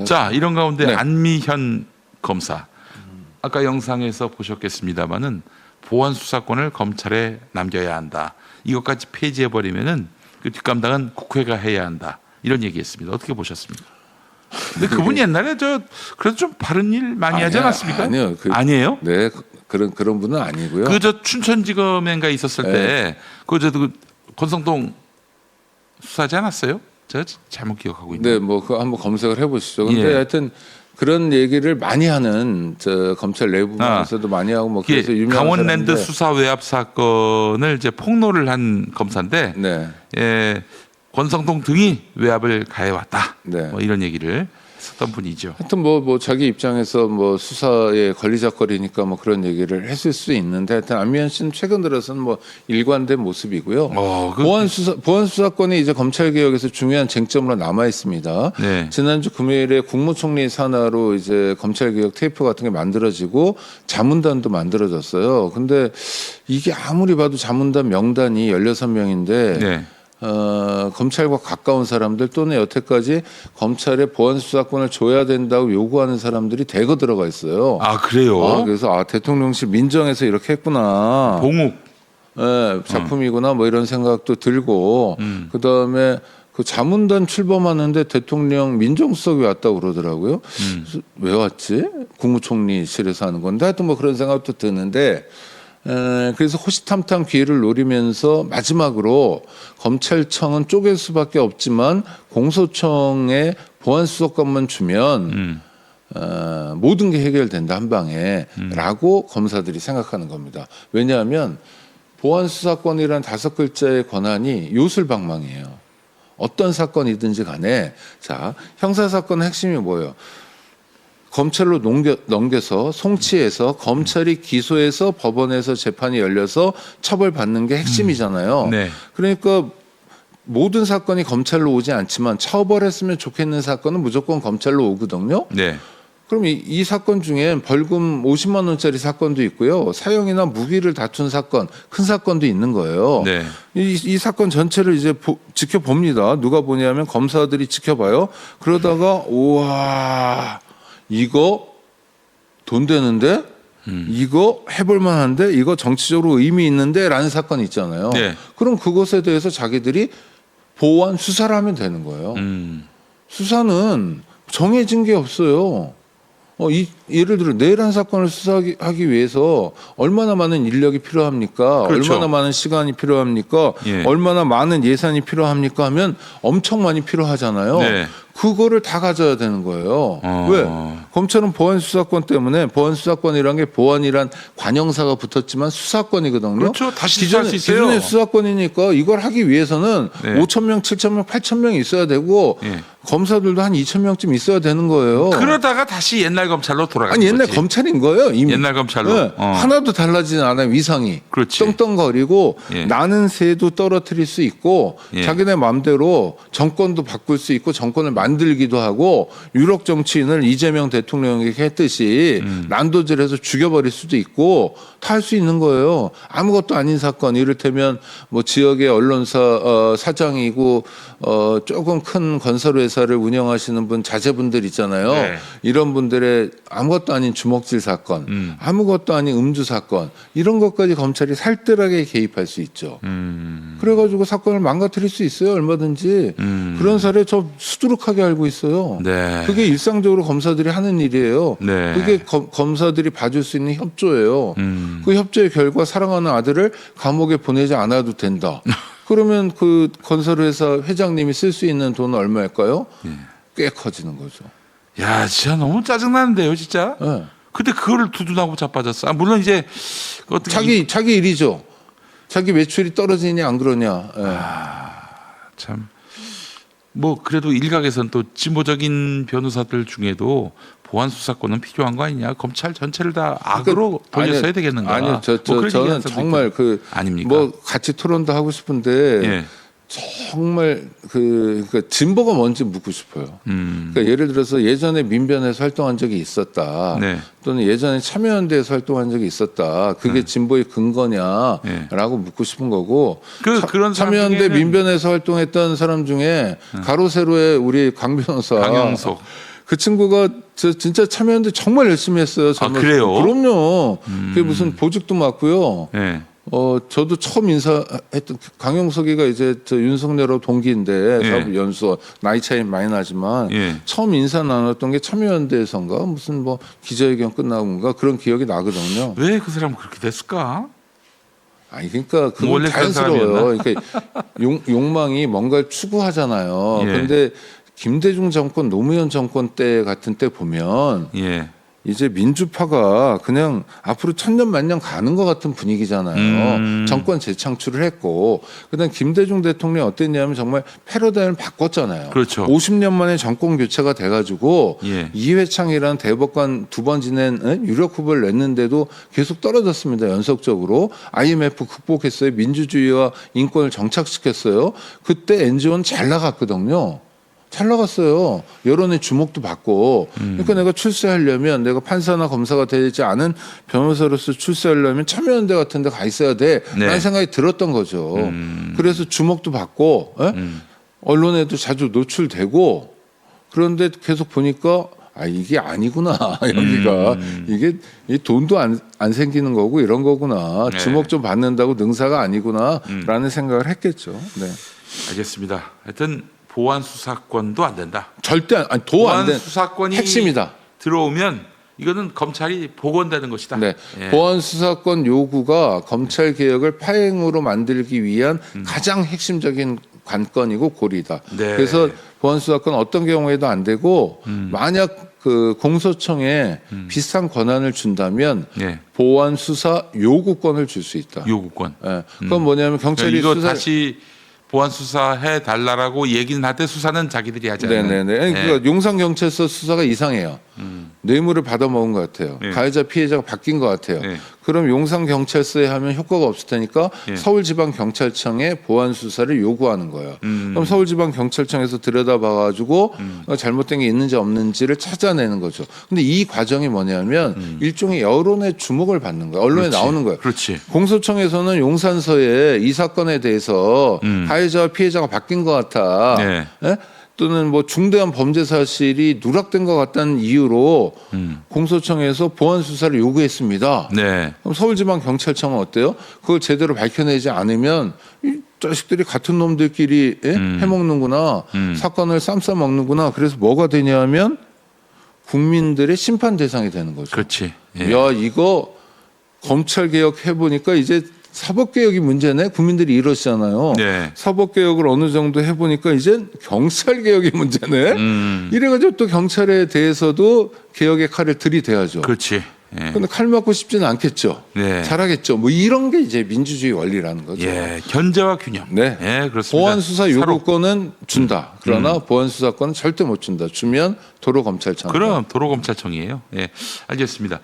자, 이런 가운데 네. 안미현 검사, 아까 영상에서 보셨겠습니다마는 보안 수사권을 검찰에 남겨야 한다. 이것까지 폐지해 버리면은 그 뒷감당은 국회가 해야 한다. 이런 얘기했습니다. 어떻게 보셨습니까? 근데 그분이 옛날에 그래도 좀 바른 일 많이 하지 않았습니까? 아니요. 아니에요? 네, 그런 분은 아니고요. 그 춘천지검에인가 있었을 때 그 권성동 수사하지 않았어요? 제가 잘못 기억하고 있는데. 네, 뭐 그거 한번 검색을 해보시죠. 근데 예. 하여튼 그런 얘기를 많이 하는 검찰 내부에서도 많이 하고 뭐 그래서 유명한 강원랜드 사람인데. 수사 외압 사건을 이제 폭로를 한 검사인데, 네. 권성동 등이 외압을 가해왔다. 네. 뭐 이런 얘기를 했었던 분이죠. 하여튼 뭐 자기 입장에서 뭐 수사에 걸리적거리니까 뭐 그런 얘기를 했을 수 있는데 하여튼 안미연 씨는 최근 들어서는 뭐 일관된 모습이고요. 보안 수사권이 이제 검찰 개혁에서 중요한 쟁점으로 남아 있습니다. 네. 지난주 금요일에 국무총리 산하로 이제 검찰 개혁 테이프 같은 게 만들어지고 자문단도 만들어졌어요. 근데 이게 아무리 봐도 자문단 명단이 16명인데 네. 검찰과 가까운 사람들 또는 여태까지 검찰에 보안 수사권을 줘야 된다고 요구하는 사람들이 대거 들어가 있어요. 아, 그래요? 그래서 대통령실 민정에서 이렇게 했구나. 봉욱. 작품이구나 뭐 이런 생각도 들고 그다음에 그 자문단 출범하는데 대통령 민정수석이 왔다고 그러더라고요. 그래서 왜 왔지? 국무총리실에서 하는 건데 하여튼 뭐 그런 생각도 드는데 그래서 호시탐탐 기회를 노리면서 마지막으로 검찰청은 쪼갤 수밖에 없지만 공소청에 보안수사권만 주면 모든 게 해결된다 한 방에 라고 검사들이 생각하는 겁니다. 왜냐하면 보안수사권이라는 5글자의 권한이 요술방망이에요. 어떤 사건이든지 간에 자 형사사건의 핵심이 뭐예요? 검찰로 넘겨서 송치해서 검찰이 기소해서 법원에서 재판이 열려서 처벌받는 게 핵심이잖아요. 네. 그러니까 모든 사건이 검찰로 오지 않지만 처벌했으면 좋겠는 사건은 무조건 검찰로 오거든요. 네. 그럼 이 사건 중엔 벌금 50만 원짜리 사건도 있고요. 사형이나 무기를 다툰 사건, 큰 사건도 있는 거예요. 네. 이 사건 전체를 이제 지켜봅니다. 누가 보냐면 검사들이 지켜봐요. 그러다가 우와 이거 돈 되는데 이거 해볼 만한데 이거 정치적으로 의미 있는데 라는 사건이 있잖아요. 네. 그럼 그것에 대해서 자기들이 보완 수사를 하면 되는 거예요. 수사는 정해진 게 없어요. 예를 들어 내란 사건을 수사하기 위해서 얼마나 많은 인력이 필요합니까? 그렇죠. 얼마나 많은 시간이 필요합니까? 예. 얼마나 많은 예산이 필요합니까? 하면 엄청 많이 필요하잖아요. 네. 그거를 다 가져야 되는 거예요. 왜? 검찰은 보안 수사권 때문에 보안 수사권이란 게 보안이란 관형사가 붙었지만 수사권이거든요. 그렇죠. 다시 수사할 수 있어요. 기존의 수사권이니까 이걸 하기 위해서는 네. 5,000명, 7,000명, 8,000명이 있어야 되고 예. 검사들도 한 2,000명쯤 있어야 되는 거예요. 그러다가 다시 옛날 검찰로 돌아가는 아니 옛날 거지. 검찰인 거예요. 이미. 옛날 검찰로. 네. 하나도 달라지지 않아요. 위상이. 그렇지. 떵떵거리고 예. 나는 새도 떨어뜨릴 수 있고 예. 자기네 마음대로 정권도 바꿀 수 있고 정권을 만들기도 하고 유력 정치인을 이재명 대통령에게 했듯이 난도질해서 죽여버릴 수도 있고 다 할 수 있는 거예요. 아무것도 아닌 사건 이를테면 뭐 지역의 언론사 사장이고 조금 큰 건설회사를 운영하시는 분 자제분들 있잖아요. 네. 이런 분들의 아무것도 아닌 주먹질 사건, 아무것도 아닌 음주 사건 이런 것까지 검찰이 살뜰하게 개입할 수 있죠. 그래가지고 사건을 망가뜨릴 수 있어요. 얼마든지. 그런 사례 저 수두룩하게 알고 있어요. 네. 그게 일상적으로 검사들이 하는 일이에요. 네. 그게 검사들이 봐줄 수 있는 협조예요. 그 협조의 결과 사랑하는 아들을 감옥에 보내지 않아도 된다. 그러면 그 건설회사 회장님이 쓸 수 있는 돈은 얼마일까요? 꽤 커지는 거죠. 야, 진짜 너무 짜증나는데요, 진짜. 네. 근데 그거를 두둔하고 자빠졌어. 물론 이제 어떻게 자기 일이죠. 자기 매출이 떨어지냐 안 그러냐. 예. 참. 뭐 그래도 일각에서는 또 진보적인 변호사들 중에도 보안 수사권은 필요한 거 아니냐? 검찰 전체를 다 악으로 돌렸어야 되겠는가? 아니요, 뭐 그런 저는 얘기하는 사람도 정말 있고. 아닙니까? 뭐 같이 토론도 하고 싶은데 예. 정말 그러니까 진보가 뭔지 묻고 싶어요. 그러니까 예를 들어서 예전에 민변에서 활동한 적이 있었다. 네. 또는 예전에 참여연대에서 활동한 적이 있었다. 그게 진보의 근거냐라고 묻고 싶은 거고. 그런 사람 참여연대 중에는 민변에서 활동했던 사람 중에 가로 세로의 우리 강 변호사. 강영석. 그 친구가 저 진짜 참여연대 정말 열심히 했어요. 아, 그래요? 그럼요. 그게 무슨 보직도 맞고요. 네. 저도 처음 인사했던 강용석이가 이제 저 윤석열하고 동기인데 예. 사업 연수 나이 차이 많이 나지만 예. 처음 인사 나눴던 게 참여연대에선가 무슨 뭐 기자회견 끝나고인가 그런 기억이 나거든요. 왜 그 사람은 그렇게 됐을까? 아니 그러니까 그건 원래 그런 자연스러워요. 그러니까 욕망이 뭔가를 추구하잖아요. 예. 그런데 김대중 정권, 노무현 정권 때 같은 때 보면 예. 이제 민주파가 그냥 앞으로 천년 만년 가는 것 같은 분위기잖아요. 정권 재창출을 했고 그다음 김대중 대통령이 어땠냐면 정말 패러다임을 바꿨잖아요. 그렇죠. 50년 만에 정권 교체가 돼가지고 예. 이회창이라는 대법관 2번 지낸 유력 후보를 냈는데도 계속 떨어졌습니다. 연속적으로 IMF 극복했어요. 민주주의와 인권을 정착시켰어요. 그때 NGO는 잘 나갔거든요. 잘 나갔어요. 여론의 주목도 받고. 그러니까 내가 출세하려면 내가 판사나 검사가 되지 않은 변호사로서 출세하려면 참여연대 같은 데 가 있어야 돼. 네. 라는 생각이 들었던 거죠. 그래서 주목도 받고 언론에도 자주 노출되고 그런데 계속 보니까 이게 아니구나. 여기가 이게 이 돈도 안 생기는 거고 이런 거구나. 네. 주목 좀 받는다고 능사가 아니구나. 라는 생각을 했겠죠. 네. 알겠습니다. 하여튼 보안 수사권도 안 된다. 절대 안 돼. 보안 수사권이 핵심이다. 들어오면 이거는 검찰이 복원되는 것이다. 네. 예. 보안 수사권 요구가 검찰 개혁을 파행으로 만들기 위한 가장 핵심적인 관건이고 고리다. 네. 그래서 보안 수사권 어떤 경우에도 안 되고 만약 그 공소청에 비슷한 권한을 준다면 예. 보안 수사 요구권을 줄 수 있다. 요구권. 예. 그건 뭐냐면 경찰이 그러니까 이거 수사 다시 보안 수사해 달라라고 얘기는 하되 수사는 자기들이 하지 않는. 네네네. 예. 그러니까 용산경찰서 수사가 이상해요. 뇌물을 받아먹은 것 같아요. 예. 가해자 피해자가 바뀐 것 같아요. 예. 그럼 용산경찰서에 하면 효과가 없을 테니까 예. 서울지방경찰청에 보안 수사를 요구하는 거예요. 그럼 서울지방경찰청에서 들여다봐가지고 잘못된 게 있는지 없는지를 찾아내는 거죠. 근데 이 과정이 뭐냐면 일종의 여론의 주목을 받는 거예요. 언론에 그렇지. 나오는 거예요. 그렇지. 공소청에서는 용산서에 이 사건에 대해서 가해자와 피해자가 바뀐 것 같아. 네. 예? 또는 뭐 중대한 범죄 사실이 누락된 것 같다는 이유로 공소청에서 보안 수사를 요구했습니다. 네. 그럼 서울지방경찰청은 어때요? 그걸 제대로 밝혀내지 않으면 이 자식들이 같은 놈들끼리 해먹는구나. 사건을 쌈싸 먹는구나. 그래서 뭐가 되냐면 국민들의 심판 대상이 되는 거죠. 그렇지. 예. 야, 이거 검찰 개혁 해보니까 이제 사법 개혁이 문제네. 국민들이 이러시잖아요. 네. 사법 개혁을 어느 정도 해보니까 이제 경찰 개혁이 문제네. 이래가지고 또 경찰에 대해서도 개혁의 칼을 들이대야죠. 그렇지. 예. 근데 칼 맞고 싶지는 않겠죠. 네. 잘하겠죠. 뭐 이런 게 이제 민주주의 원리라는 거죠. 예. 견제와 균형. 네. 예, 그렇습니다. 보안 수사 서로. 요구권은 준다. 그러나 보안 수사권은 절대 못 준다. 주면 도로 검찰청. 그럼 도로검찰청이에요. 예. 알겠습니다.